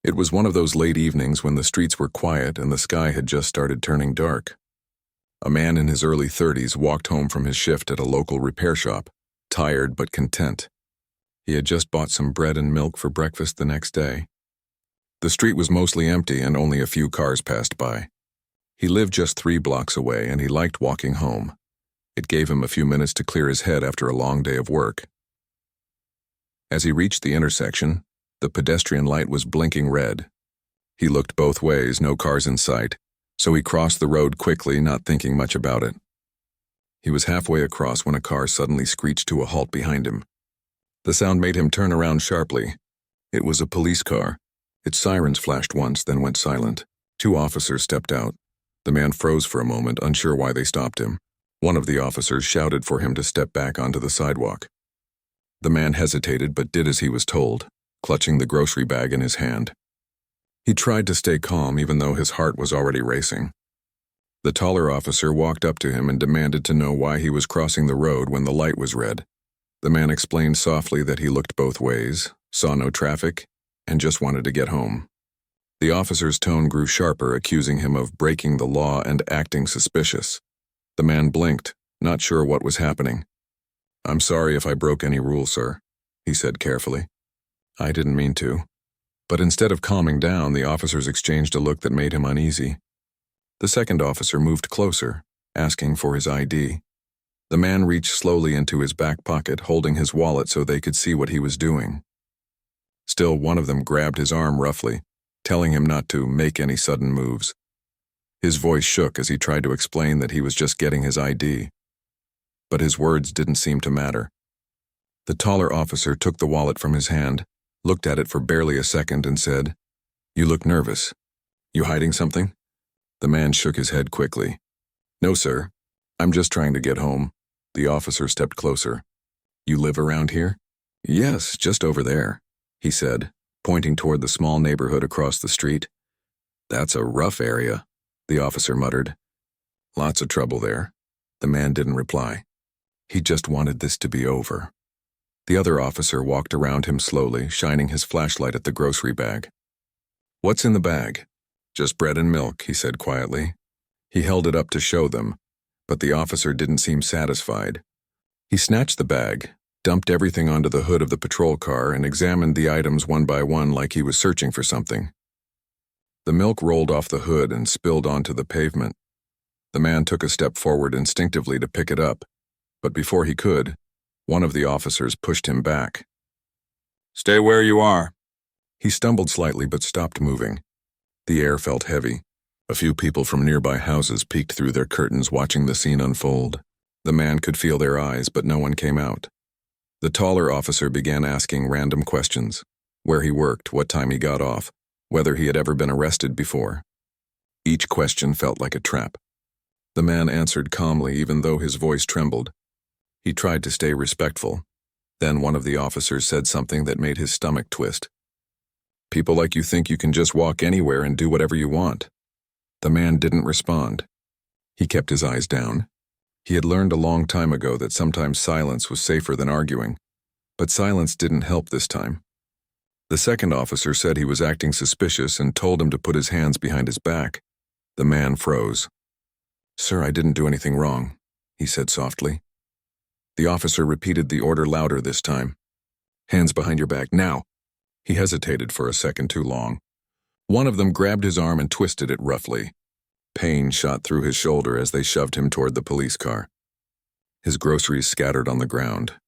It was one of those late evenings when the streets were quiet and the sky had just started turning dark. A man in his early 30s walked home from his shift at a local repair shop, tired but content. He had just bought some bread and milk for breakfast the next day. The street was mostly empty and only a few cars passed by. He lived just 3 blocks away and he liked walking home. It gave him a few minutes to clear his head after a long day of work. As he reached the intersection, the pedestrian light was blinking red. He looked both ways, no cars in sight, so he crossed the road quickly, not thinking much about it. He was halfway across when a car suddenly screeched to a halt behind him. The sound made him turn around sharply. It was a police car. Its sirens flashed once, then went silent. 2 officers stepped out. The man froze for a moment, unsure why they stopped him. One of the officers shouted for him to step back onto the sidewalk. The man hesitated but did as he was told, clutching the grocery bag in his hand. He tried to stay calm even though his heart was already racing. The taller officer walked up to him and demanded to know why he was crossing the road when the light was red. The man explained softly that he looked both ways, saw no traffic, and just wanted to get home. The officer's tone grew sharper, accusing him of breaking the law and acting suspicious. The man blinked, not sure what was happening. "I'm sorry if I broke any rule, sir," he said carefully. "I didn't mean to." But instead of calming down, the officers exchanged a look that made him uneasy. The second officer moved closer, asking for his ID. The man reached slowly into his back pocket, holding his wallet so they could see what he was doing. Still, one of them grabbed his arm roughly, telling him not to make any sudden moves. His voice shook as he tried to explain that he was just getting his ID. But his words didn't seem to matter. The taller officer took the wallet from his hand, looked at it for barely a second and said, "You look nervous. You hiding something?" The man shook his head quickly. "No, sir. I'm just trying to get home." The officer stepped closer. "You live around here?" "Yes, just over there," he said, pointing toward the small neighborhood across the street. "That's a rough area," the officer muttered. "Lots of trouble there." The man didn't reply. He just wanted this to be over. The other officer walked around him slowly, shining his flashlight at the grocery bag. "What's in the bag?" "Just bread and milk," he said quietly. He held it up to show them, but the officer didn't seem satisfied. He snatched the bag, dumped everything onto the hood of the patrol car, and examined the items one by one like he was searching for something. The milk rolled off the hood and spilled onto the pavement. The man took a step forward instinctively to pick it up, but before he could, one of the officers pushed him back. "Stay where you are." He stumbled slightly but stopped moving. The air felt heavy. A few people from nearby houses peeked through their curtains watching the scene unfold. The man could feel their eyes, but no one came out. The taller officer began asking random questions: where he worked, what time he got off, whether he had ever been arrested before. Each question felt like a trap. The man answered calmly, even though his voice trembled. He tried to stay respectful. Then one of the officers said something that made his stomach twist. "People like you think you can just walk anywhere and do whatever you want." The man didn't respond. He kept his eyes down. He had learned a long time ago that sometimes silence was safer than arguing, but silence didn't help this time. The second officer said he was acting suspicious and told him to put his hands behind his back. The man froze. "Sir, I didn't do anything wrong," he said softly. The officer repeated the order louder this time. "Hands behind your back, now." He hesitated for a second too long. One of them grabbed his arm and twisted it roughly. Pain shot through his shoulder as they shoved him toward the police car. His groceries scattered on the ground.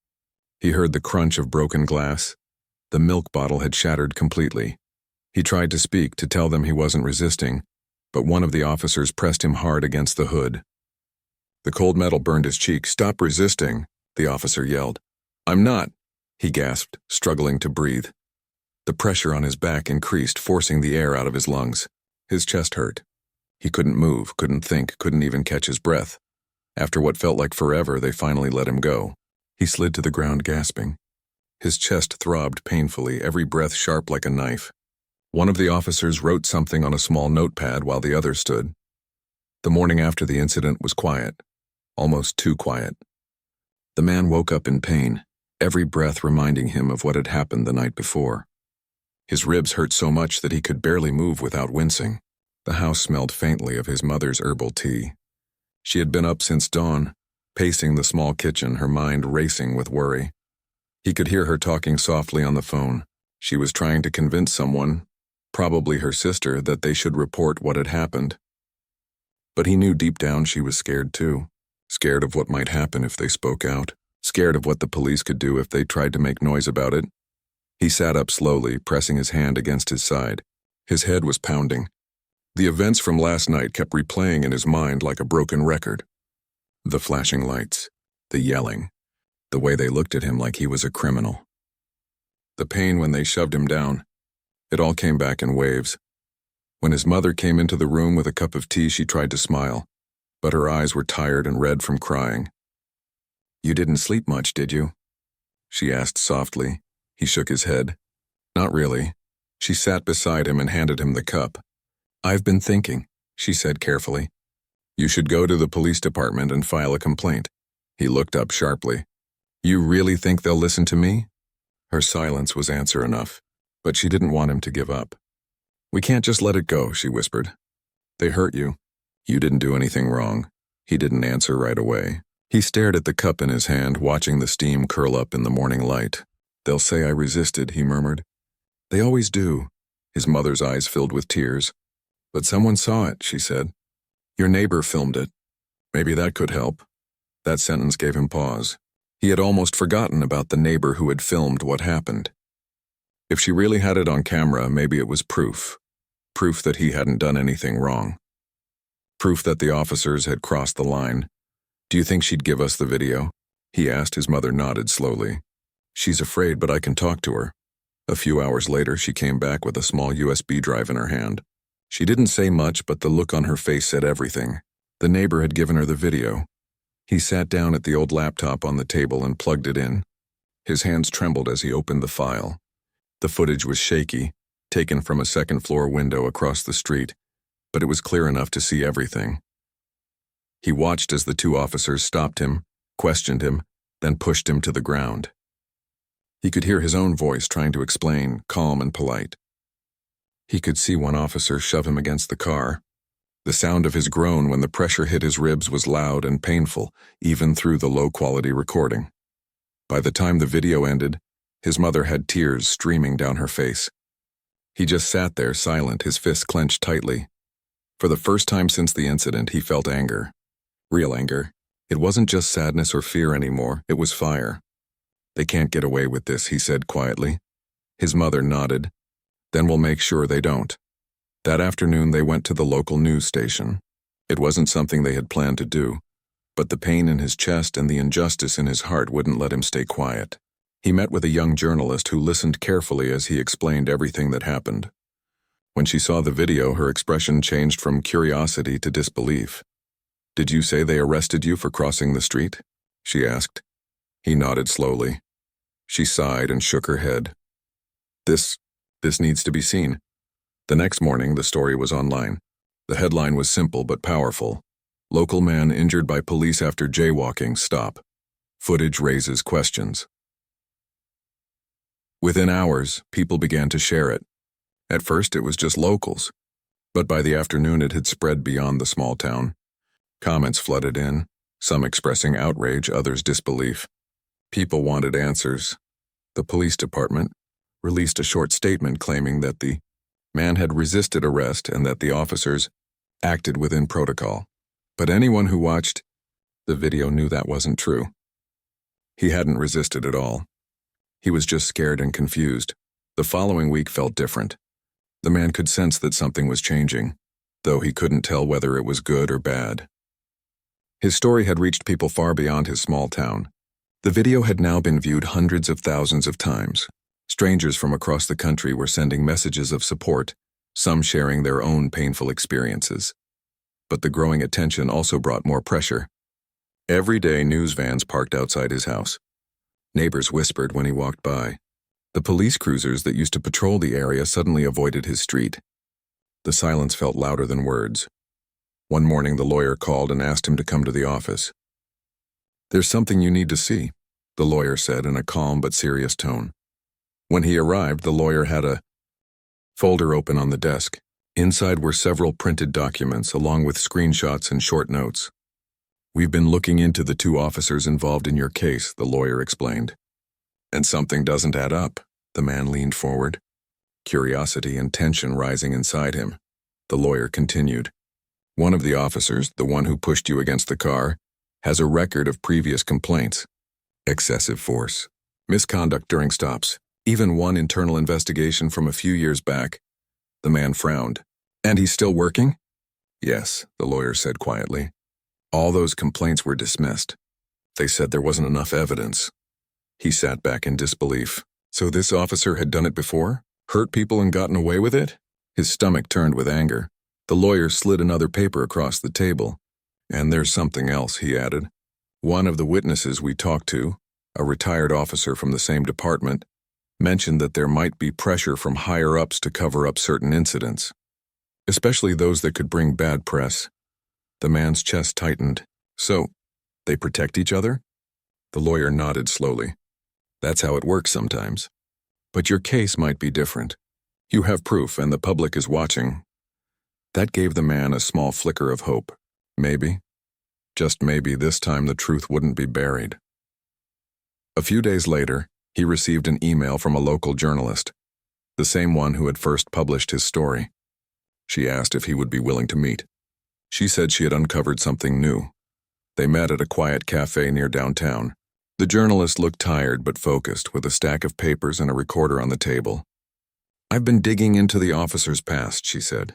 He heard the crunch of broken glass. The milk bottle had shattered completely. He tried to speak, to tell them he wasn't resisting, but one of the officers pressed him hard against the hood. The cold metal burned his cheek. "Stop resisting," the officer yelled. "I'm not," he gasped, struggling to breathe. The pressure on his back increased, forcing the air out of his lungs. His chest hurt. He couldn't move, couldn't think, couldn't even catch his breath. After what felt like forever, they finally let him go. He slid to the ground gasping. His chest throbbed painfully, every breath sharp like a knife. One of the officers wrote something on a small notepad while the other stood. The morning after the incident was quiet, almost too quiet. The man woke up in pain, every breath reminding him of what had happened the night before. His ribs hurt so much that he could barely move without wincing. The house smelled faintly of his mother's herbal tea. She had been up since dawn, pacing the small kitchen, her mind racing with worry. He could hear her talking softly on the phone. She was trying to convince someone, probably her sister, that they should report what had happened. But he knew deep down she was scared too. Scared of what might happen if they spoke out. Scared of what the police could do if they tried to make noise about it. He sat up slowly, pressing his hand against his side. His head was pounding. The events from last night kept replaying in his mind like a broken record. The flashing lights, the yelling, the way they looked at him like he was a criminal. The pain when they shoved him down. It all came back in waves. When his mother came into the room with a cup of tea, she tried to smile, but her eyes were tired and red from crying. "You didn't sleep much, did you?" she asked softly. He shook his head. "Not really." She sat beside him and handed him the cup. "I've been thinking," she said carefully. "You should go to the police department and file a complaint." He looked up sharply. "You really think they'll listen to me?" Her silence was answer enough, but she didn't want him to give up. "We can't just let it go," she whispered. "They hurt you. You didn't do anything wrong." He didn't answer right away. He stared at the cup in his hand, watching the steam curl up in the morning light. "They'll say I resisted," he murmured. "They always do." His mother's eyes filled with tears. "But someone saw it," she said. "Your neighbor filmed it. Maybe that could help." That sentence gave him pause. He had almost forgotten about the neighbor who had filmed what happened. If she really had it on camera, maybe it was proof. Proof that he hadn't done anything wrong. Proof that the officers had crossed the line. "Do you think she'd give us the video?" he asked. His mother nodded slowly. "She's afraid, but I can talk to her." A few hours later, she came back with a small USB drive in her hand. She didn't say much, but the look on her face said everything. The neighbor had given her the video. He sat down at the old laptop on the table and plugged it in. His hands trembled as he opened the file. The footage was shaky, taken from a second-floor window across the street, but it was clear enough to see everything. He watched as the two officers stopped him, questioned him, then pushed him to the ground. He could hear his own voice trying to explain, calm and polite. He could see one officer shove him against the car. The sound of his groan when the pressure hit his ribs was loud and painful, even through the low-quality recording. By the time the video ended, his mother had tears streaming down her face. He just sat there silent, his fists clenched tightly. For the first time since the incident, he felt anger. Real anger. It wasn't just sadness or fear anymore, it was fire. "They can't get away with this," he said quietly. His mother nodded. "Then we'll make sure they don't." That afternoon they went to the local news station. It wasn't something they had planned to do, but the pain in his chest and the injustice in his heart wouldn't let him stay quiet. He met with a young journalist who listened carefully as he explained everything that happened. When she saw the video, her expression changed from curiosity to disbelief. "Did you say they arrested you for crossing the street?" she asked. He nodded slowly. She sighed and shook her head. This needs to be seen." The next morning, the story was online. The headline was simple but powerful. "Local man injured by police after jaywalking, stop. Footage raises questions." Within hours, people began to share it. At first, it was just locals, but by the afternoon it had spread beyond the small town. Comments flooded in, some expressing outrage, others disbelief. People wanted answers. The police department released a short statement claiming that the man had resisted arrest and that the officers acted within protocol. But anyone who watched the video knew that wasn't true. He hadn't resisted at all. He was just scared and confused. The following week felt different. The man could sense that something was changing, though he couldn't tell whether it was good or bad. His story had reached people far beyond his small town. The video had now been viewed hundreds of thousands of times. Strangers from across the country were sending messages of support, some sharing their own painful experiences. But the growing attention also brought more pressure. Every day, news vans parked outside his house. Neighbors whispered when he walked by. The police cruisers that used to patrol the area suddenly avoided his street. The silence felt louder than words. One morning, the lawyer called and asked him to come to the office. "There's something you need to see," the lawyer said in a calm but serious tone. When he arrived, the lawyer had a Folder open on the desk. Inside were several printed documents along with screenshots and short notes. "We've been looking into the 2 officers involved in your case," the lawyer explained. "And something doesn't add up." The man leaned forward, curiosity and tension rising inside him. The lawyer continued. "One of the officers, the one who pushed you against the car, has a record of previous complaints. Excessive force, misconduct during stops, even one internal investigation from a few years back." The man frowned. "And he's still working?" "Yes," the lawyer said quietly. "All those complaints were dismissed. They said there wasn't enough evidence." He sat back in disbelief. So this officer had done it before? Hurt people and gotten away with it? His stomach turned with anger. The lawyer slid another paper across the table. "And there's something else," he added. "One of the witnesses we talked to, a retired officer from the same department, mentioned that there might be pressure from higher-ups to cover up certain incidents, especially those that could bring bad press." The man's chest tightened. "So, they protect each other?" The lawyer nodded slowly. "That's how it works sometimes. But your case might be different. You have proof and the public is watching." That gave the man a small flicker of hope. Maybe, just maybe this time the truth wouldn't be buried. A few days later, he received an email from a local journalist, the same one who had first published his story. She asked if he would be willing to meet. She said she had uncovered something new. They met at a quiet cafe near downtown. The journalist looked tired but focused, with a stack of papers and a recorder on the table. "I've been digging into the officer's past," she said,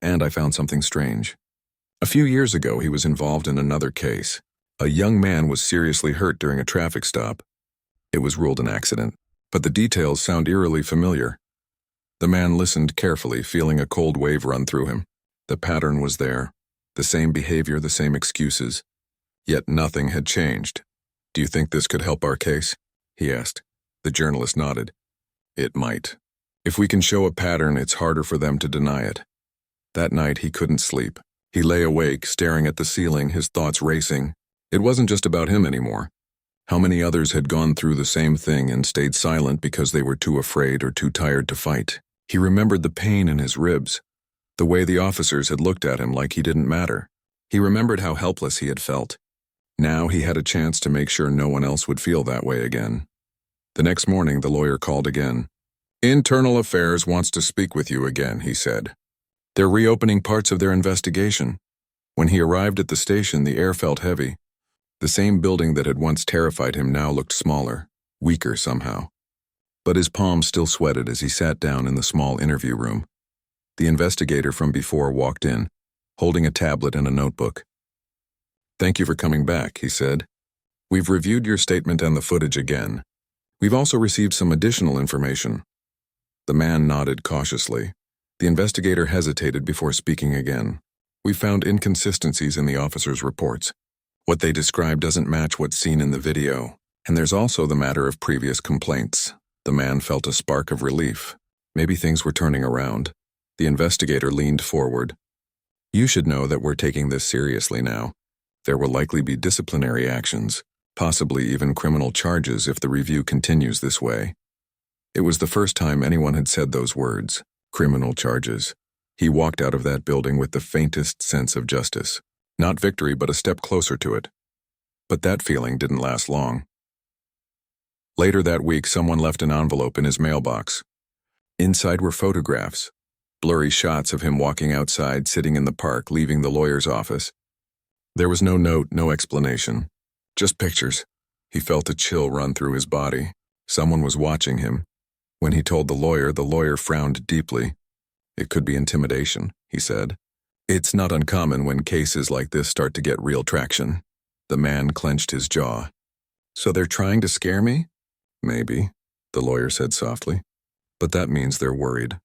"and I found something strange. A few years ago, he was involved in another case. A young man was seriously hurt during a traffic stop. It was ruled an accident, but the details sound eerily familiar." The man listened carefully, feeling a cold wave run through him. The pattern was there, the same behavior, the same excuses. Yet nothing had changed. "Do you think this could help our case?" he asked. The journalist nodded. "It might. If we can show a pattern, it's harder for them to deny it." That night he couldn't sleep. He lay awake, staring at the ceiling, his thoughts racing. It wasn't just about him anymore. How many others had gone through the same thing and stayed silent because they were too afraid or too tired to fight? He remembered the pain in his ribs, the way the officers had looked at him like he didn't matter. He remembered how helpless he had felt. Now he had a chance to make sure no one else would feel that way again. The next morning, the lawyer called again. "Internal Affairs wants to speak with you again," he said. "They're reopening parts of their investigation." When he arrived at the station, the air felt heavy. The same building that had once terrified him now looked smaller, weaker somehow. But his palms still sweated as he sat down in the small interview room. The investigator from before walked in, holding a tablet and a notebook. "Thank you for coming back," he said. "We've reviewed your statement and the footage again. We've also received some additional information." The man nodded cautiously. The investigator hesitated before speaking again. "We found inconsistencies in the officers' reports. What they describe doesn't match what's seen in the video. And there's also the matter of previous complaints." The man felt a spark of relief. Maybe things were turning around. The investigator leaned forward. "You should know that we're taking this seriously now. There will likely be disciplinary actions, possibly even criminal charges if the review continues this way." It was the first time anyone had said those words, criminal charges. He walked out of that building with the faintest sense of justice. Not victory, but a step closer to it. But that feeling didn't last long. Later that week, someone left an envelope in his mailbox. Inside were photographs, blurry shots of him walking outside, sitting in the park, leaving the lawyer's office. There was no note, no explanation. Just pictures. He felt a chill run through his body. Someone was watching him. When he told the lawyer frowned deeply. "It could be intimidation," he said. "It's not uncommon when cases like this start to get real traction." The man clenched his jaw. "So they're trying to scare me?" "Maybe," the lawyer said softly. "But that means they're worried.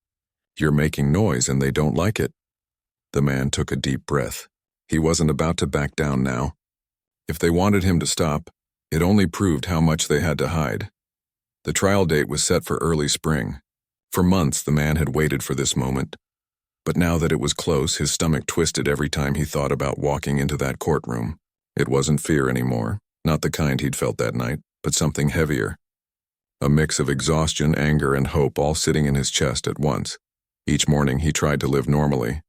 You're making noise and they don't like it." The man took a deep breath. He wasn't about to back down now. If they wanted him to stop, it only proved how much they had to hide. The trial date was set for early spring. For months, the man had waited for this moment. But now that it was close, his stomach twisted every time he thought about walking into that courtroom. It wasn't fear anymore, not the kind he'd felt that night, but something heavier. A mix of exhaustion, anger, and hope all sitting in his chest at once. Each morning he tried to live normally.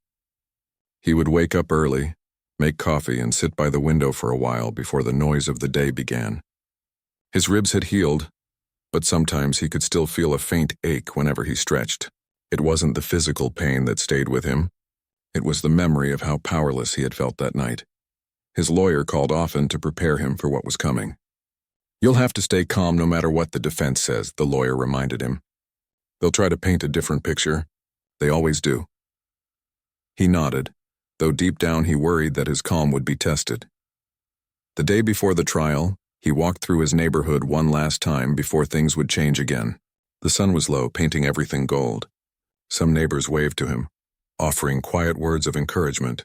He would wake up early, make coffee, and sit by the window for a while before the noise of the day began. His ribs had healed, but sometimes he could still feel a faint ache whenever he stretched. It wasn't the physical pain that stayed with him. It was the memory of how powerless he had felt that night. His lawyer called often to prepare him for what was coming. "You'll have to stay calm no matter what the defense says," the lawyer reminded him. "They'll try to paint a different picture. They always do." He nodded, though deep down he worried that his calm would be tested. The day before the trial, he walked through his neighborhood one last time before things would change again. The sun was low, painting everything gold. Some neighbors waved to him, offering quiet words of encouragement.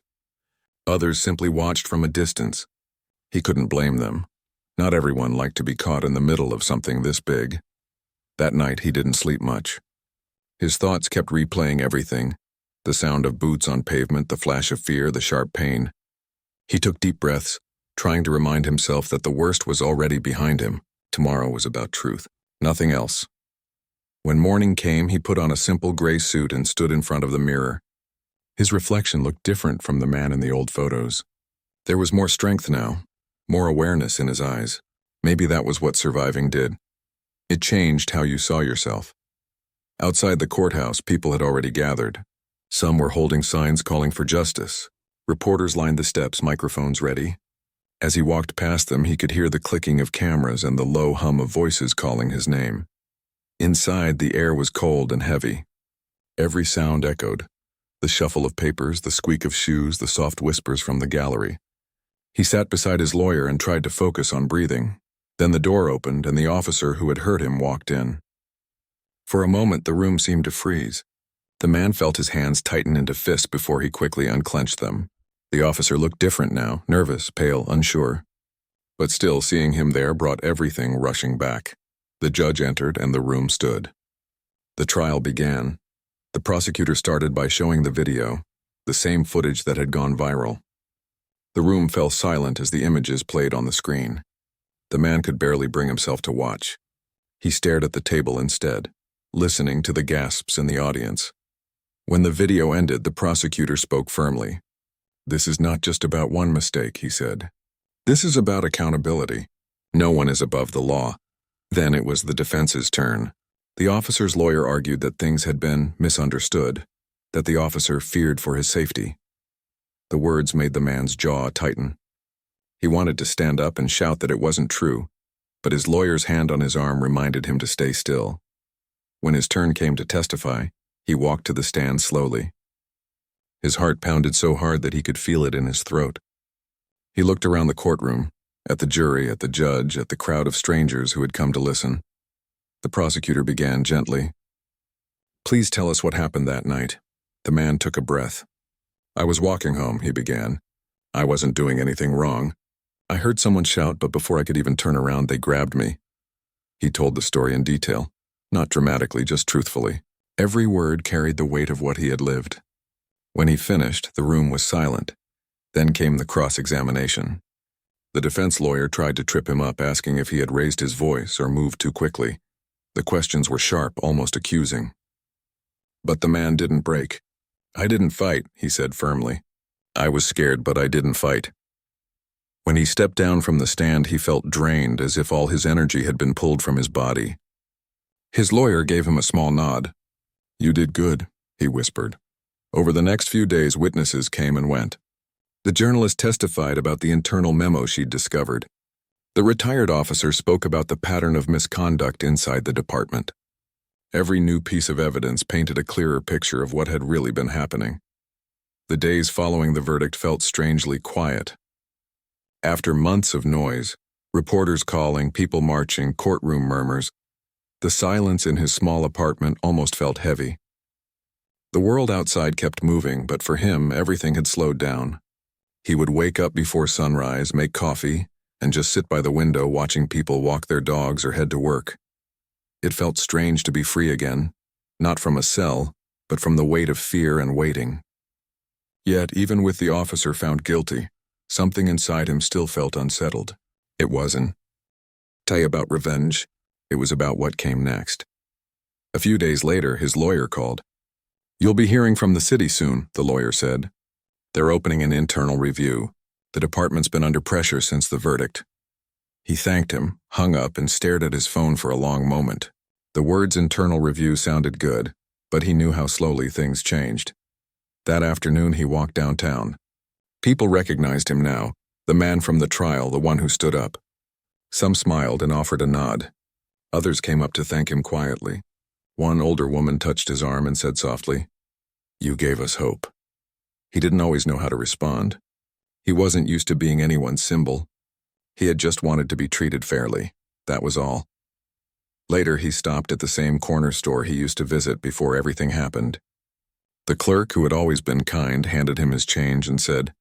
Others simply watched from a distance. He couldn't blame them. Not everyone liked to be caught in the middle of something this big. That night he didn't sleep much. His thoughts kept replaying everything: the sound of boots on pavement, the flash of fear, the sharp pain. He took deep breaths, trying to remind himself that the worst was already behind him. Tomorrow was about truth, nothing else. When morning came, he put on a simple gray suit and stood in front of the mirror. His reflection looked different from the man in the old photos. There was more strength now, more awareness in his eyes. Maybe that was what surviving did. It changed how you saw yourself. Outside the courthouse, people had already gathered. Some were holding signs calling for justice. Reporters lined the steps, microphones ready. As he walked past them, he could hear the clicking of cameras and the low hum of voices calling his name. Inside, the air was cold and heavy. Every sound echoed: the shuffle of papers, the squeak of shoes, the soft whispers from the gallery. He sat beside his lawyer and tried to focus on breathing. Then the door opened and the officer who had heard him walked in. For a moment, the room seemed to freeze. The man felt his hands tighten into fists before he quickly unclenched them. The officer looked different now, nervous, pale, unsure. But still, seeing him there brought everything rushing back. The judge entered and the room stood. The trial began. The prosecutor started by showing the video, the same footage that had gone viral. The room fell silent as the images played on the screen. The man could barely bring himself to watch. He stared at the table instead, listening to the gasps in the audience. When the video ended, the prosecutor spoke firmly. "This is not just about one mistake," he said. "This is about accountability. No one is above the law." Then it was the defense's turn. The officer's lawyer argued that things had been misunderstood, that the officer feared for his safety. The words made the man's jaw tighten. He wanted to stand up and shout that it wasn't true, but his lawyer's hand on his arm reminded him to stay still. When his turn came to testify, he walked to the stand slowly. His heart pounded so hard that he could feel it in his throat. He looked around the courtroom, at the jury, at the judge, at the crowd of strangers who had come to listen. The prosecutor began gently. "Please tell us what happened that night." The man took a breath. "I was walking home," he began. "I wasn't doing anything wrong. I heard someone shout, but before I could even turn around, they grabbed me." He told the story in detail, not dramatically, just truthfully. Every word carried the weight of what he had lived. When he finished, the room was silent. Then came the cross-examination. The defense lawyer tried to trip him up, asking if he had raised his voice or moved too quickly. The questions were sharp, almost accusing. But the man didn't break. "I didn't fight," he said firmly. "I was scared, but I didn't fight." When he stepped down from the stand, he felt drained, as if all his energy had been pulled from his body. His lawyer gave him a small nod. "You did good," he whispered. Over the next few days, witnesses came and went. The journalist testified about the internal memo she'd discovered. The retired officer spoke about the pattern of misconduct inside the department. Every new piece of evidence painted a clearer picture of what had really been happening. The days following the verdict felt strangely quiet. After months of noise, reporters calling, people marching, courtroom murmurs, the silence in his small apartment almost felt heavy. The world outside kept moving, but for him, everything had slowed down. He would wake up before sunrise, make coffee, and just sit by the window watching people walk their dogs or head to work. It felt strange to be free again, not from a cell, but from the weight of fear and waiting. Yet, even with the officer found guilty, something inside him still felt unsettled. It wasn't about revenge. It was about what came next. A few days later, his lawyer called. "You'll be hearing from the city soon," the lawyer said. "They're opening an internal review. The department's been under pressure since the verdict." He thanked him, hung up, and stared at his phone for a long moment. The words internal review sounded good, but he knew how slowly things changed. That afternoon he walked downtown. People recognized him now, the man from the trial, the one who stood up. Some smiled and offered a nod. Others came up to thank him quietly. One older woman touched his arm and said softly, "You gave us hope." He didn't always know how to respond. He wasn't used to being anyone's symbol. He had just wanted to be treated fairly. That was all. Later, he stopped at the same corner store he used to visit before everything happened. The clerk, who had always been kind, handed him his change and said,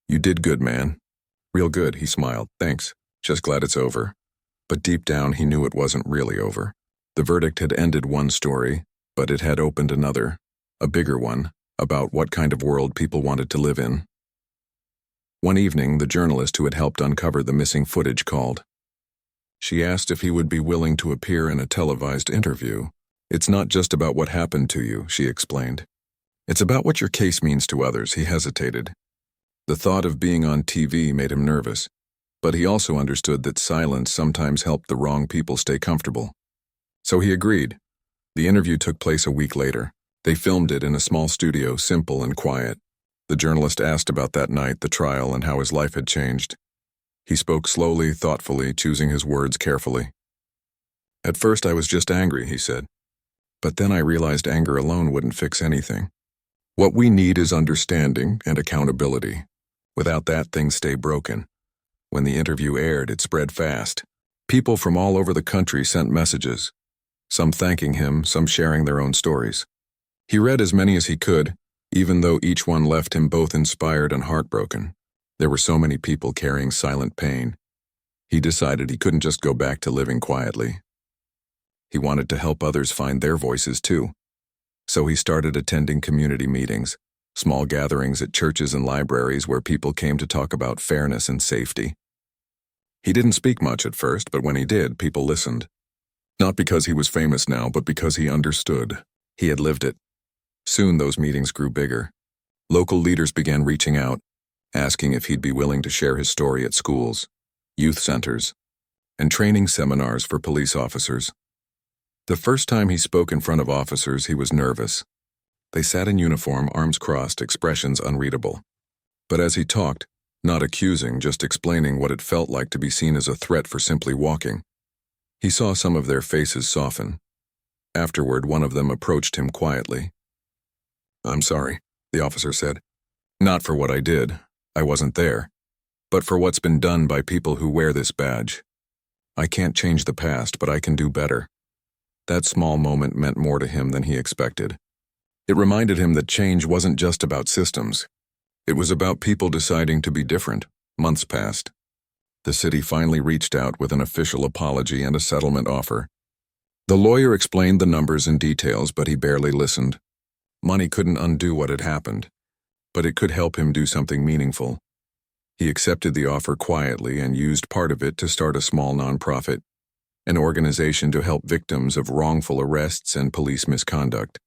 "You did good, man." "Real good," he smiled. "Thanks. Just glad it's over." But deep down, he knew it wasn't really over. The verdict had ended one story, but it had opened another, a bigger one, about what kind of world people wanted to live in. One evening, the journalist who had helped uncover the missing footage called. She asked if he would be willing to appear in a televised interview. "It's not just about what happened to you," she explained. "It's about what your case means to others." He hesitated. The thought of being on TV made him nervous, but he also understood that silence sometimes helped the wrong people stay comfortable. So he agreed. The interview took place a week later. They filmed it in a small studio, simple and quiet. The journalist asked about that night, the trial, and how his life had changed. He spoke slowly, thoughtfully, choosing his words carefully. "At first I was just angry," he said. "But then I realized anger alone wouldn't fix anything. What we need is understanding and accountability. Without that, things stay broken." When the interview aired, it spread fast. People from all over the country sent messages, some thanking him, some sharing their own stories. He read as many as he could, even though each one left him both inspired and heartbroken. There were so many people carrying silent pain. He decided he couldn't just go back to living quietly. He wanted to help others find their voices too. So he started attending community meetings, small gatherings at churches and libraries where people came to talk about fairness and safety. He didn't speak much at first, but when he did, people listened. Not because he was famous now, but because he understood. He had lived it. Soon those meetings grew bigger. Local leaders began reaching out, asking if he'd be willing to share his story at schools, youth centers, and training seminars for police officers. The first time he spoke in front of officers, he was nervous. They sat in uniform, arms crossed, expressions unreadable. But as he talked, not accusing, just explaining what it felt like to be seen as a threat for simply walking, he saw some of their faces soften. Afterward, one of them approached him quietly. "I'm sorry," the officer said. "Not for what I did. I wasn't there. But for what's been done by people who wear this badge. I can't change the past, but I can do better." That small moment meant more to him than he expected. It reminded him that change wasn't just about systems. It was about people deciding to be different. Months passed. The city finally reached out with an official apology and a settlement offer. The lawyer explained the numbers and details, but he barely listened. Money couldn't undo what had happened, but it could help him do something meaningful. He accepted the offer quietly and used part of it to start a small nonprofit, an organization to help victims of wrongful arrests and police misconduct.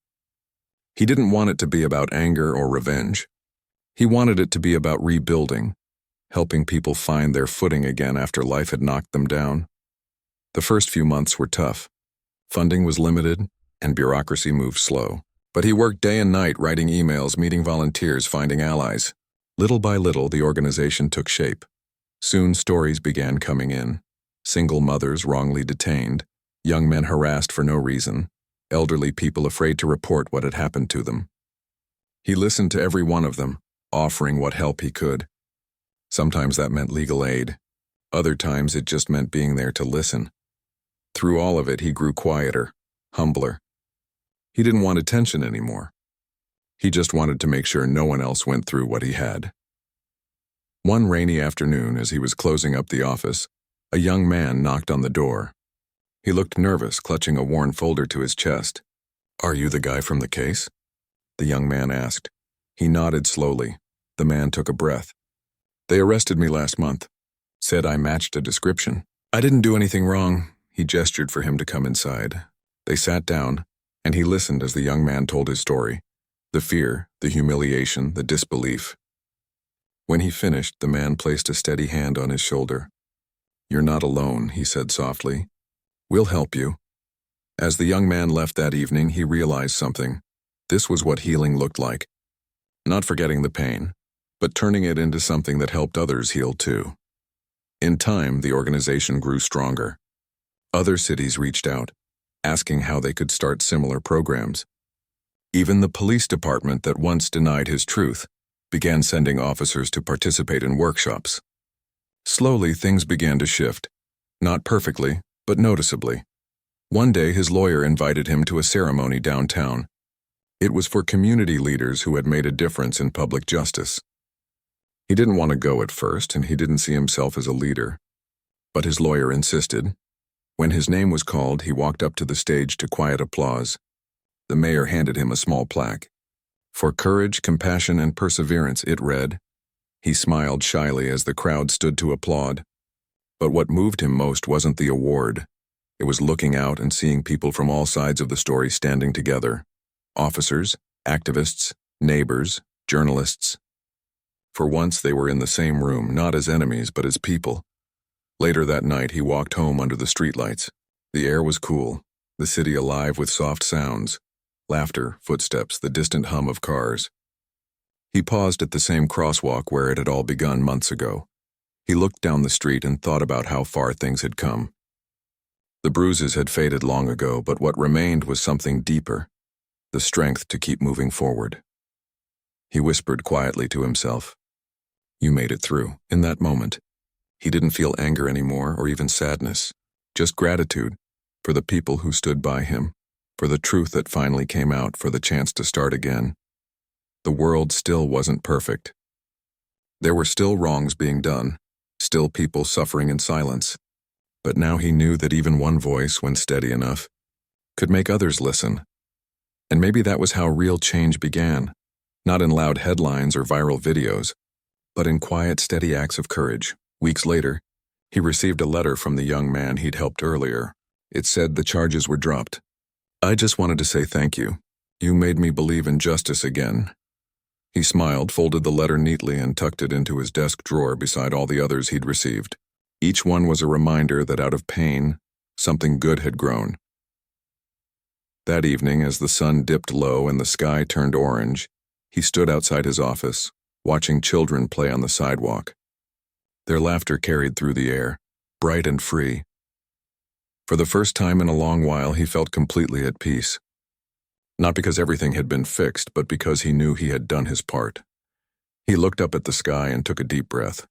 He didn't want it to be about anger or revenge. He wanted it to be about rebuilding, helping people find their footing again after life had knocked them down. The first few months were tough. Funding was limited, and bureaucracy moved slow. But he worked day and night writing emails, meeting volunteers, finding allies. Little by little, the organization took shape. Soon, stories began coming in. Single mothers wrongly detained, young men harassed for no reason, elderly people afraid to report what had happened to them. He listened to every one of them, offering what help he could. Sometimes that meant legal aid. Other times it just meant being there to listen. Through all of it, he grew quieter, humbler. He didn't want attention anymore. He just wanted to make sure no one else went through what he had. One rainy afternoon, as he was closing up the office, a young man knocked on the door. He looked nervous, clutching a worn folder to his chest. "Are you the guy from the case?" the young man asked. He nodded slowly. The man took a breath. "They arrested me last month. Said I matched a description. I didn't do anything wrong." He gestured for him to come inside. They sat down, and he listened as the young man told his story. The fear, the humiliation, the disbelief. When he finished, the man placed a steady hand on his shoulder. "You're not alone," he said softly. "We'll help you." As the young man left that evening, he realized something. This was what healing looked like. Not forgetting the pain, but turning it into something that helped others heal too. In time, the organization grew stronger. Other cities reached out, asking how they could start similar programs. Even the police department that once denied his truth began sending officers to participate in workshops. Slowly, things began to shift. Not perfectly, but noticeably. One day, his lawyer invited him to a ceremony downtown. It was for community leaders who had made a difference in public justice. He didn't want to go at first, and he didn't see himself as a leader. But his lawyer insisted. When his name was called, he walked up to the stage to quiet applause. The mayor handed him a small plaque. "For courage, compassion, and perseverance," it read. He smiled shyly as the crowd stood to applaud. But what moved him most wasn't the award. It was looking out and seeing people from all sides of the story standing together. Officers, activists, neighbors, journalists. For once they were in the same room, not as enemies but as people. Later that night he walked home under the streetlights. The air was cool, the city alive with soft sounds. Laughter, footsteps, the distant hum of cars. He paused at the same crosswalk where it had all begun months ago. He looked down the street and thought about how far things had come. The bruises had faded long ago, but what remained was something deeper, the strength to keep moving forward. He whispered quietly to himself, "You made it through." In that moment, he didn't feel anger anymore or even sadness, just gratitude for the people who stood by him, for the truth that finally came out, for the chance to start again. The world still wasn't perfect. There were still wrongs being done, still people suffering in silence. But now he knew that even one voice, when steady enough, could make others listen. And maybe that was how real change began, not in loud headlines or viral videos, but in quiet, steady acts of courage. Weeks later, he received a letter from the young man he'd helped earlier. It said the charges were dropped. "I just wanted to say thank you. You made me believe in justice again." He smiled, folded the letter neatly, and tucked it into his desk drawer beside all the others he'd received. Each one was a reminder that out of pain, something good had grown. That evening, as the sun dipped low and the sky turned orange, he stood outside his office, watching children play on the sidewalk. Their laughter carried through the air, bright and free. For the first time in a long while, he felt completely at peace. Not because everything had been fixed, but because he knew he had done his part. He looked up at the sky and took a deep breath.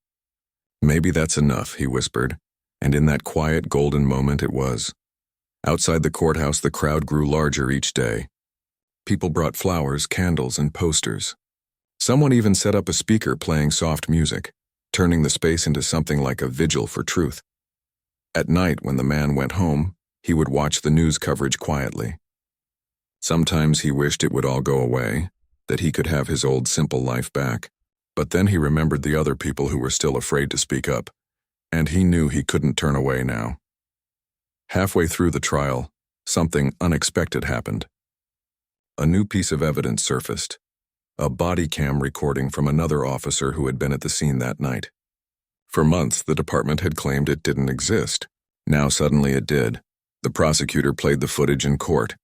"Maybe that's enough," he whispered, and in that quiet, golden moment it was. Outside the courthouse, the crowd grew larger each day. People brought flowers, candles, and posters. Someone even set up a speaker playing soft music, turning the space into something like a vigil for truth. At night, when the man went home, he would watch the news coverage quietly. Sometimes he wished it would all go away, that he could have his old simple life back. But then he remembered the other people who were still afraid to speak up, and he knew he couldn't turn away now. Halfway through the trial, something unexpected happened. A new piece of evidence surfaced, a body cam recording from another officer who had been at the scene that night. For months, the department had claimed it didn't exist. Now suddenly it did. The prosecutor played the footage in court.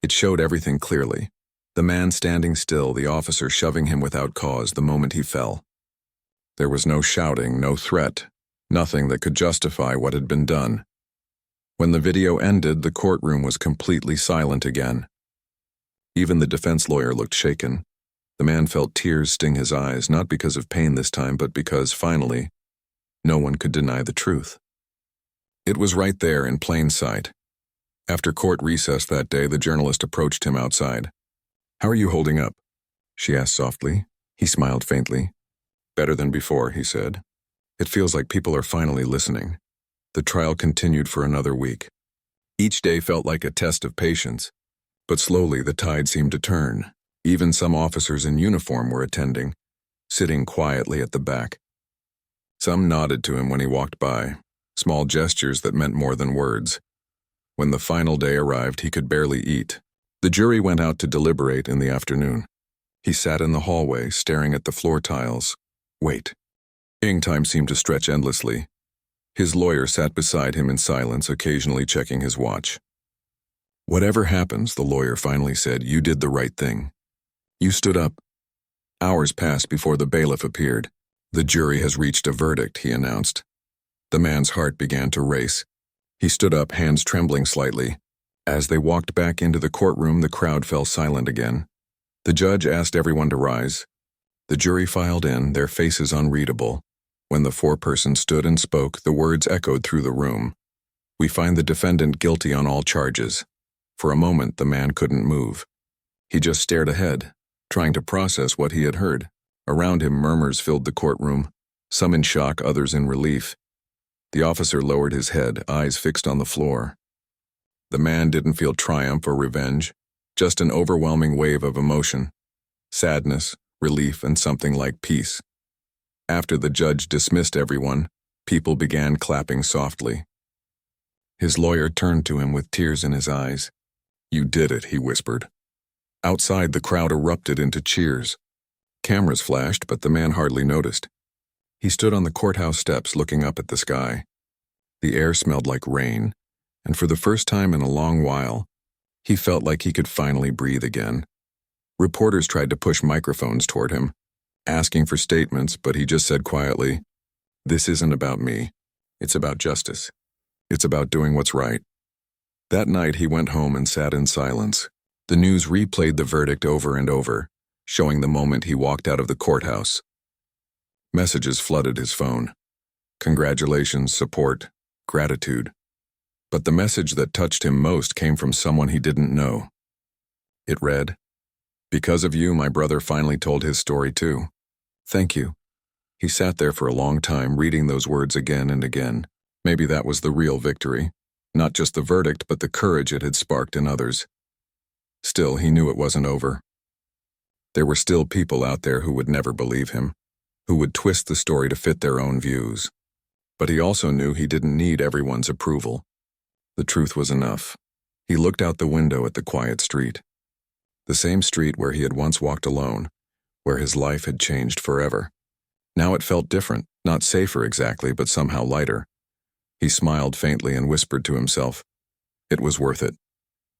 It showed everything clearly. The man standing still, the officer shoving him without cause the moment he fell. There was no shouting, no threat, nothing that could justify what had been done. When the video ended, the courtroom was completely silent again. Even the defense lawyer looked shaken. The man felt tears sting his eyes, not because of pain this time, but because, finally, no one could deny the truth. It was right there in plain sight. After court recess that day, the journalist approached him outside. "How are you holding up?" she asked softly. He smiled faintly. "Better than before," he said. "It feels like people are finally listening." The trial continued for another week. Each day felt like a test of patience, but slowly the tide seemed to turn. Even some officers in uniform were attending, sitting quietly at the back. Some nodded to him when he walked by, small gestures that meant more than words. When the final day arrived, he could barely eat. The jury went out to deliberate in the afternoon. He sat in the hallway, staring at the floor tiles. Wait. Time seemed to stretch endlessly. His lawyer sat beside him in silence, occasionally checking his watch. Whatever happens, the lawyer finally said, you did the right thing. You stood up. Hours passed before the bailiff appeared. The jury has reached a verdict, he announced. The man's heart began to race. He stood up, hands trembling slightly. As they walked back into the courtroom, the crowd fell silent again. The judge asked everyone to rise. The jury filed in, their faces unreadable. When the foreperson stood and spoke, the words echoed through the room. We find the defendant guilty on all charges. For a moment, the man couldn't move. He just stared ahead, trying to process what he had heard. Around him, murmurs filled the courtroom, some in shock, others in relief. The officer lowered his head, eyes fixed on the floor. The man didn't feel triumph or revenge, just an overwhelming wave of emotion. Sadness, relief, and something like peace. After the judge dismissed everyone, people began clapping softly. His lawyer turned to him with tears in his eyes. You did it, he whispered. Outside, the crowd erupted into cheers. Cameras flashed, but the man hardly noticed. He stood on the courthouse steps looking up at the sky. The air smelled like rain, and for the first time in a long while, he felt like he could finally breathe again. Reporters tried to push microphones toward him, asking for statements, but he just said quietly, "This isn't about me. It's about justice. It's about doing what's right." That night he went home and sat in silence. The news replayed the verdict over and over, showing the moment he walked out of the courthouse. Messages flooded his phone. Congratulations, support, gratitude. But the message that touched him most came from someone he didn't know. It read, "Because of you, my brother finally told his story too. Thank you." He sat there for a long time, reading those words again and again. Maybe that was the real victory. Not just the verdict, but the courage it had sparked in others. Still, he knew it wasn't over. There were still people out there who would never believe him, who would twist the story to fit their own views. But he also knew he didn't need everyone's approval. The truth was enough. He looked out the window at the quiet street. The same street where he had once walked alone, where his life had changed forever. Now it felt different, not safer exactly, but somehow lighter. He smiled faintly and whispered to himself, it was worth it,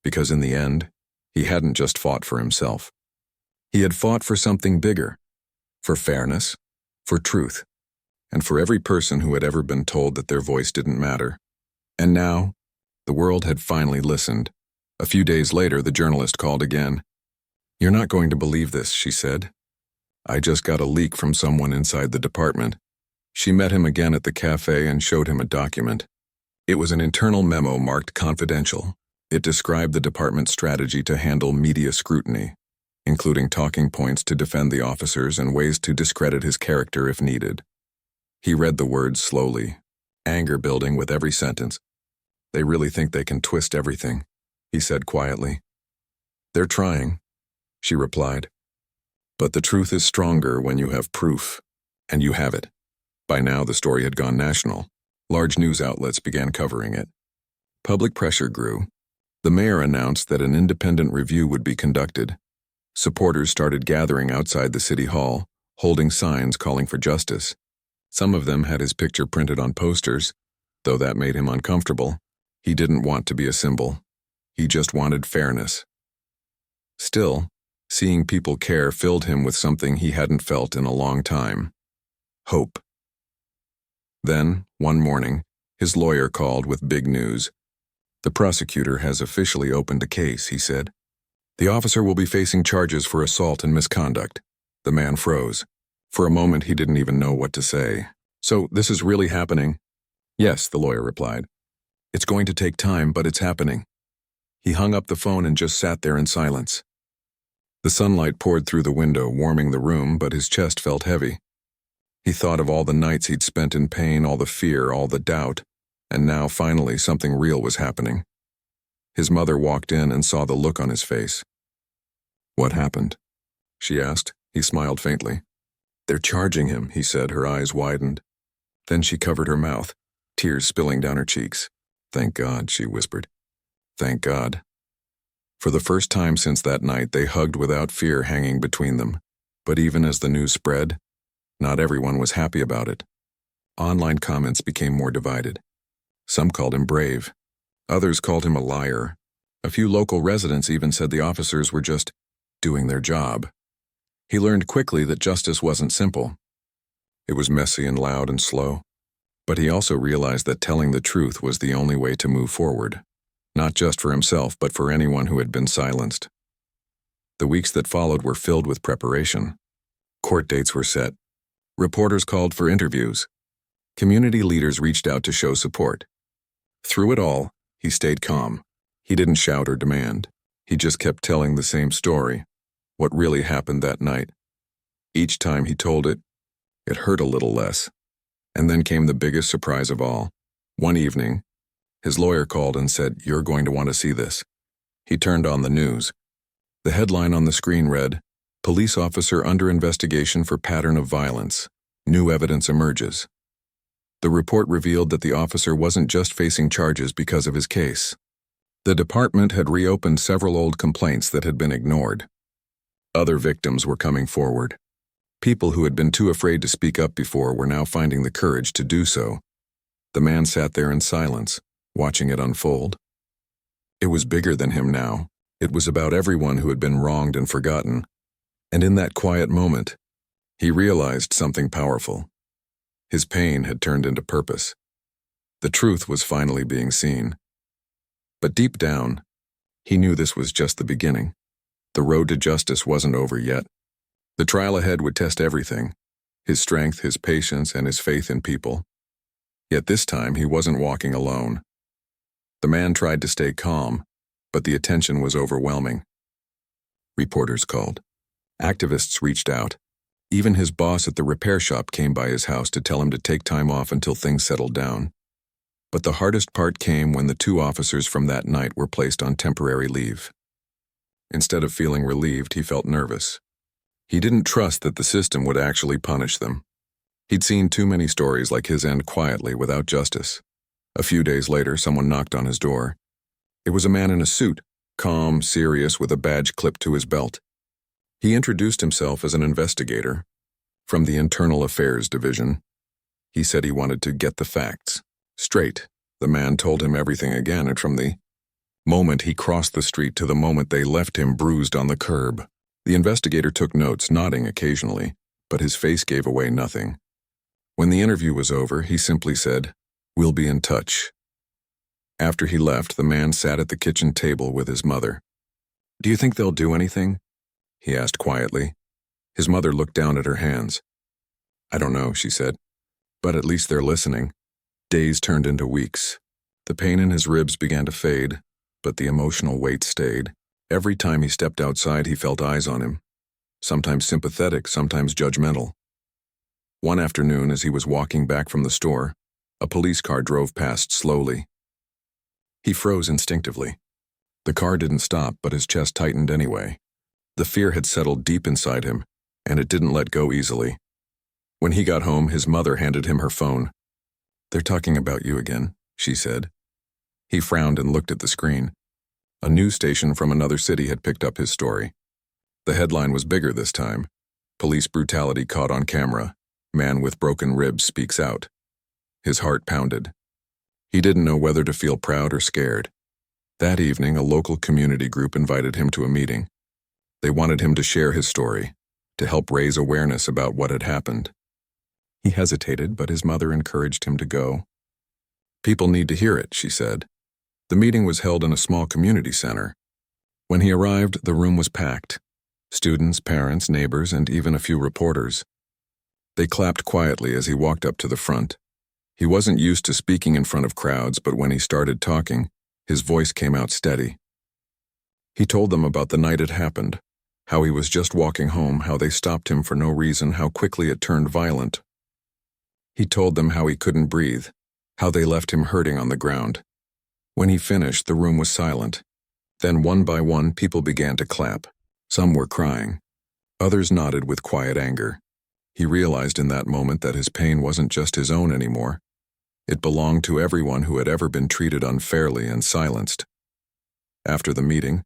because in the end, he hadn't just fought for himself. He had fought for something bigger, for fairness, for truth, and for every person who had ever been told that their voice didn't matter. And now, the world had finally listened. A few days later, the journalist called again. "You're not going to believe this," she said. "I just got a leak from someone inside the department." She met him again at the cafe and showed him a document. It was an internal memo marked confidential. It described the department's strategy to handle media scrutiny, including talking points to defend the officers and ways to discredit his character if needed. He read the words slowly, anger building with every sentence. "They really think they can twist everything," he said quietly. "They're trying," she replied. "But the truth is stronger when you have proof, and you have it." By now, the story had gone national. Large news outlets began covering it. Public pressure grew. The mayor announced that an independent review would be conducted. Supporters started gathering outside the city hall, holding signs calling for justice. Some of them had his picture printed on posters, though that made him uncomfortable. He didn't want to be a symbol. He just wanted fairness. Still, seeing people care filled him with something he hadn't felt in a long time. Hope. Then, one morning, his lawyer called with big news. "The prosecutor has officially opened a case," he said. "The officer will be facing charges for assault and misconduct." The man froze. For a moment, he didn't even know what to say. "So, this is really happening?" "Yes," the lawyer replied. "It's going to take time, but it's happening." He hung up the phone and just sat there in silence. The sunlight poured through the window, warming the room, but his chest felt heavy. He thought of all the nights he'd spent in pain, all the fear, all the doubt, and now, finally, something real was happening. His mother walked in and saw the look on his face. "What happened?" she asked. He smiled faintly. "They're charging him," he said, her eyes widened. Then she covered her mouth, tears spilling down her cheeks. "Thank God," she whispered. "Thank God." For the first time since that night, they hugged without fear hanging between them. But even as the news spread, not everyone was happy about it. Online comments became more divided. Some called him brave. Others called him a liar. A few local residents even said the officers were just doing their job. He learned quickly that justice wasn't simple. It was messy and loud and slow. But he also realized that telling the truth was the only way to move forward, not just for himself, but for anyone who had been silenced. The weeks that followed were filled with preparation. Court dates were set. Reporters called for interviews. Community leaders reached out to show support. Through it all, he stayed calm. He didn't shout or demand. He just kept telling the same story, what really happened that night. Each time he told it, it hurt a little less. And then came the biggest surprise of all. One evening, his lawyer called and said, "You're going to want to see this." He turned on the news. The headline on the screen read, "Police officer under investigation for pattern of violence. New evidence emerges." The report revealed that the officer wasn't just facing charges because of his case. The department had reopened several old complaints that had been ignored. Other victims were coming forward. People who had been too afraid to speak up before were now finding the courage to do so. The man sat there in silence, watching it unfold. It was bigger than him now. It was about everyone who had been wronged and forgotten. And in that quiet moment, he realized something powerful. His pain had turned into purpose. The truth was finally being seen. But deep down, he knew this was just the beginning. The road to justice wasn't over yet. The trial ahead would test everything, his strength, his patience, and his faith in people. Yet this time he wasn't walking alone. The man tried to stay calm, but the attention was overwhelming. Reporters called. Activists reached out. Even his boss at the repair shop came by his house to tell him to take time off until things settled down. But the hardest part came when the two officers from that night were placed on temporary leave. Instead of feeling relieved, he felt nervous. He didn't trust that the system would actually punish them. He'd seen too many stories like his end quietly without justice. A few days later, someone knocked on his door. It was a man in a suit, calm, serious, with a badge clipped to his belt. He introduced himself as an investigator from the Internal Affairs Division. He said he wanted to get the facts straight. The man told him everything again, and from the moment he crossed the street to the moment they left him bruised on the curb. The investigator took notes, nodding occasionally, but his face gave away nothing. When the interview was over, he simply said, "We'll be in touch." After he left, the man sat at the kitchen table with his mother. "Do you think they'll do anything?" he asked quietly. His mother looked down at her hands. "I don't know," she said, "but at least they're listening." Days turned into weeks. The pain in his ribs began to fade, but the emotional weight stayed. Every time he stepped outside, he felt eyes on him, sometimes sympathetic, sometimes judgmental. One afternoon, as he was walking back from the store, a police car drove past slowly. He froze instinctively. The car didn't stop, but his chest tightened anyway. The fear had settled deep inside him, and it didn't let go easily. When he got home, his mother handed him her phone. "They're talking about you again," she said. He frowned and looked at the screen. A news station from another city had picked up his story. The headline was bigger this time. "Police brutality caught on camera. Man with broken ribs speaks out." His heart pounded. He didn't know whether to feel proud or scared. That evening, a local community group invited him to a meeting. They wanted him to share his story, to help raise awareness about what had happened. He hesitated, but his mother encouraged him to go. "People need to hear it," she said. The meeting was held in a small community center. When he arrived, the room was packed. Students, parents, neighbors, and even a few reporters. They clapped quietly as he walked up to the front. He wasn't used to speaking in front of crowds, but when he started talking, his voice came out steady. He told them about the night it happened, how he was just walking home, how they stopped him for no reason, how quickly it turned violent. He told them how he couldn't breathe, how they left him hurting on the ground. When he finished, the room was silent. Then one by one, people began to clap. Some were crying. Others nodded with quiet anger. He realized in that moment that his pain wasn't just his own anymore. It belonged to everyone who had ever been treated unfairly and silenced. After the meeting,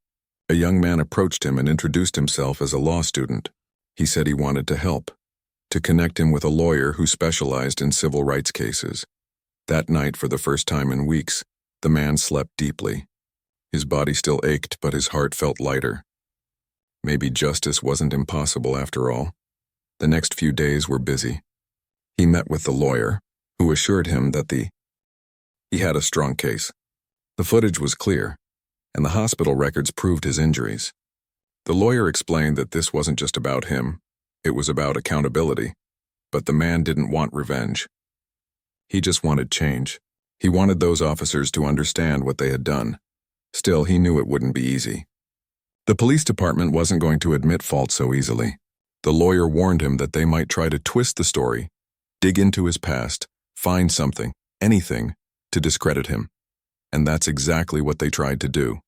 A young man approached him and introduced himself as a law student. He said he wanted to help, to connect him with a lawyer who specialized in civil rights cases. That night, for the first time in weeks, the man slept deeply. His body still ached, but his heart felt lighter. Maybe justice wasn't impossible after all. The next few days were busy. He met with the lawyer, who assured him that he had a strong case. The footage was clear, and the hospital records proved his injuries. The lawyer explained that this wasn't just about him, it was about accountability. But the man didn't want revenge. He just wanted change. He wanted those officers to understand what they had done. Still, he knew it wouldn't be easy. The police department wasn't going to admit fault so easily. The lawyer warned him that they might try to twist the story, dig into his past, find something, anything, to discredit him. And that's exactly what they tried to do.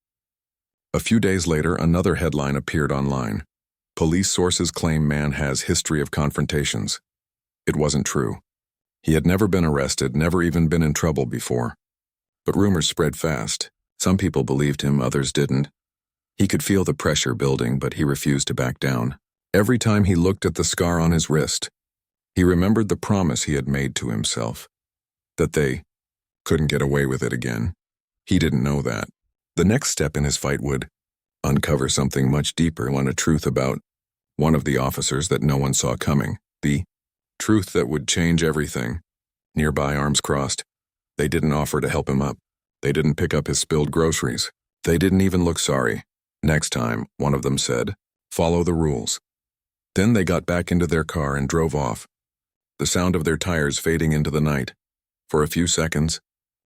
A few days later, another headline appeared online. Police sources claim man has history of confrontations. It wasn't true. He had never been arrested, never even been in trouble before. But rumors spread fast. Some people believed him, others didn't. He could feel the pressure building, but he refused to back down. Every time he looked at the scar on his wrist, he remembered the promise he had made to himself, that they couldn't get away with it again. He didn't know that. The next step in his fight would uncover something much deeper, a truth about one of the officers that no one saw coming. The truth that would change everything. Nearby, arms crossed. They didn't offer to help him up. They didn't pick up his spilled groceries. They didn't even look sorry. Next time, one of them said, "Follow the rules." Then they got back into their car and drove off, the sound of their tires fading into the night. For a few seconds,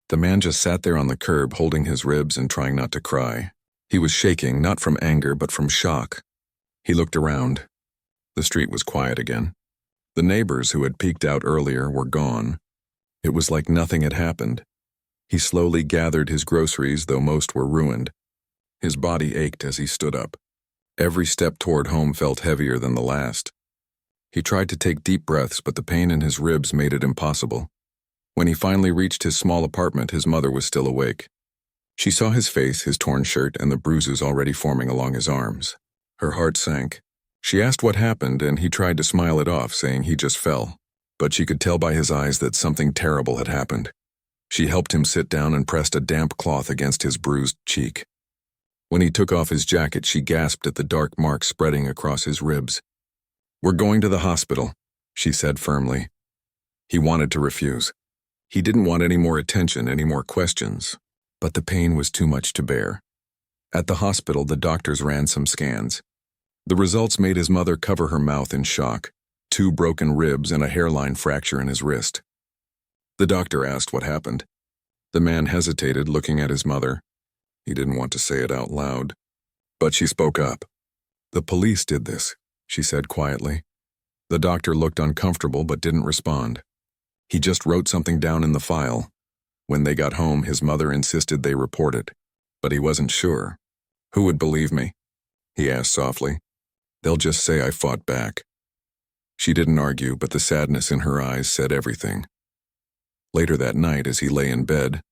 the man just sat there on the curb holding his ribs and trying not to cry. He was shaking, not from anger, but from shock. He looked around. The street was quiet again. The neighbors who had peeked out earlier were gone. It was like nothing had happened. He slowly gathered his groceries, though most were ruined. His body ached as he stood up. Every step toward home felt heavier than the last. He tried to take deep breaths, but the pain in his ribs made it impossible. When he finally reached his small apartment, his mother was still awake. She saw his face, his torn shirt, and the bruises already forming along his arms. Her heart sank. She asked what happened, and he tried to smile it off, saying he just fell. But she could tell by his eyes that something terrible had happened. She helped him sit down and pressed a damp cloth against his bruised cheek. When he took off his jacket, she gasped at the dark marks spreading across his ribs. "We're going to the hospital," she said firmly. He wanted to refuse. He didn't want any more attention, any more questions. But the pain was too much to bear. At the hospital, the doctors ran some scans. The results made his mother cover her mouth in shock, 2 broken ribs and a hairline fracture in his wrist. The doctor asked what happened. The man hesitated, looking at his mother. He didn't want to say it out loud. But she spoke up. "The police did this," she said quietly. The doctor looked uncomfortable but didn't respond. He just wrote something down in the file. When they got home, his mother insisted they report it. But he wasn't sure. "Who would believe me?" he asked softly. "They'll just say I fought back." She didn't argue, but the sadness in her eyes said everything. Later that night, as he lay in bed,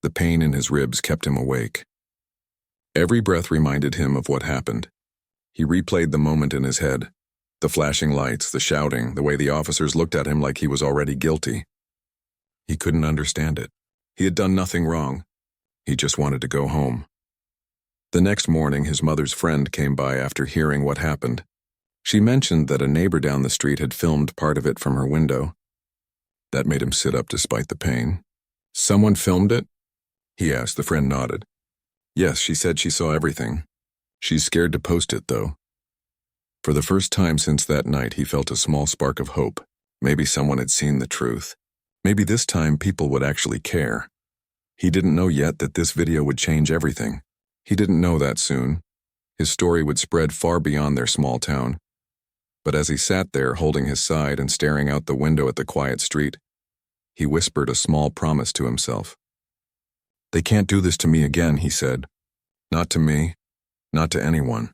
the pain in his ribs kept him awake. Every breath reminded him of what happened. He replayed the moment in his head. The flashing lights, the shouting, the way the officers looked at him like he was already guilty. He couldn't understand it. He had done nothing wrong. He just wanted to go home. The next morning, his mother's friend came by after hearing what happened. She mentioned that a neighbor down the street had filmed part of it from her window. That made him sit up despite the pain. "Someone filmed it?" he asked. The friend nodded. "Yes, she said she saw everything. She's scared to post it, though." For the first time since that night, he felt a small spark of hope. Maybe someone had seen the truth. Maybe this time people would actually care. He didn't know yet that this video would change everything. He didn't know that soon. His story would spread far beyond their small town. But as he sat there, holding his side and staring out the window at the quiet street, he whispered a small promise to himself. "They can't do this to me again," he said. "Not to me, not to anyone."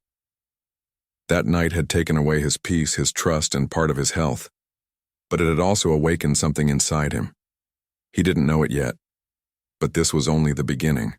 That night had taken away his peace, his trust, and part of his health. But it had also awakened something inside him. He didn't know it yet. But this was only the beginning.